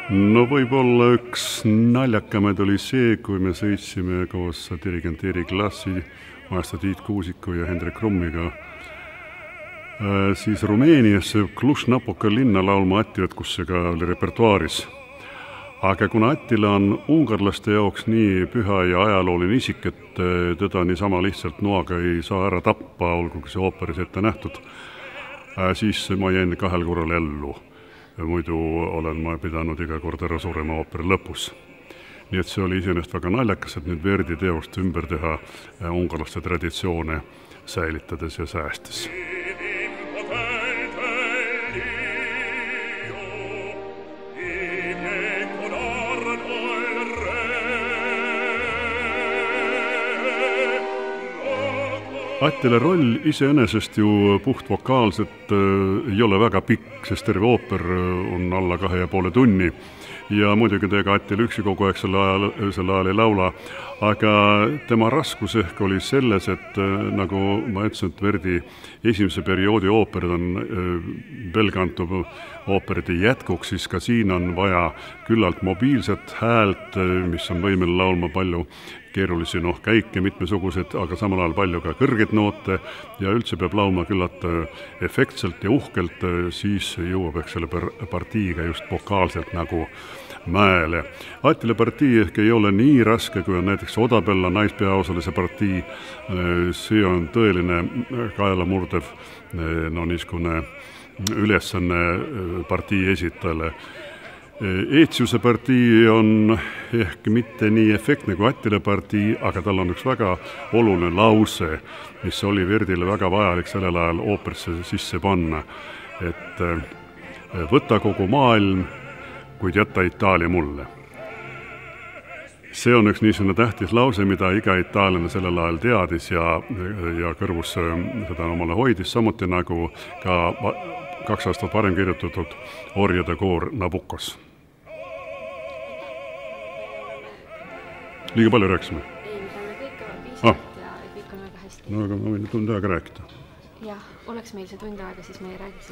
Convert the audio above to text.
No võib-olla üks naljakamaid oli see, kui me sõitsime koos dirigent Erik Lassi, maestro Tiit Kuusiku ja Hendrik Krummiga siis Rumeeniasse Cluj-Napoca linna laulma Attilat, kus see ka oli repertuaaris. Aga kuna Attila on ungarlaste jaoks nii püha ja ajalooline isik, et teda niisama lihtsalt noaga ei saa ära tappa, olgugi see ooperis ette nähtud, siis ma jäin 2 korral ellu. Muidu olen ma pidanud iga kord ära surema ooperi lõpus. Nii et see oli iseenesest väga naljakas, et nüüd Verdi teost ümber teha ungarlaste traditsioone säilitades ja säästes. Attila roll iseenesest ju puhtvokaalselt ei ole väga pikk, sest terve ooper on alla 2,5 tunni. Ja muidugi tega Attila üksi kogu aeg selle ajal ei laula, aga tema raskus ehk oli selles, et nagu ma ütlesin, et Verdi esimese perioodi ooperid on belcanto ooperite jätkuks, siis ka siin on vaja küllalt mobiilset häält, mis on võimeline laulma palju keerulisi käike, mitmesugused, aga samal ajal palju ka kõrgeid noote ja üldse peab laulma küllalt efektselt ja uhkelt, siis jõuab selle partiiga just vokaalselt nagu mäele. Attila partii ehk ei ole nii raske, kui on näiteks Odabella naispeaosalise partii. See on tõeline kaelamurdev niisugune ülesanne partii esitajale. Eetsiuse partii on ehk mitte nii efektne kui Attila partii, aga tal on üks väga oluline lause, mis oli Verdile väga vajalik sellel ajal ooperisse sisse panna, et võta kogu maailm, kuid jätta Itaalia mulle. See on üks niisugune tähtis lause, mida iga itaaliane sellel ajal teadis ja kõrvus seda omale hoidis, samuti nagu ka 2 aastat varem kirjutatud Orjade koor Nabucos. Liiga palju rääkisime? Ei, mida me kõik on piisavalt ja kõik on väga hästi. No aga ma võin tund aega rääkida. Jah, oleks meil see tund aega, siis me ei räägiks.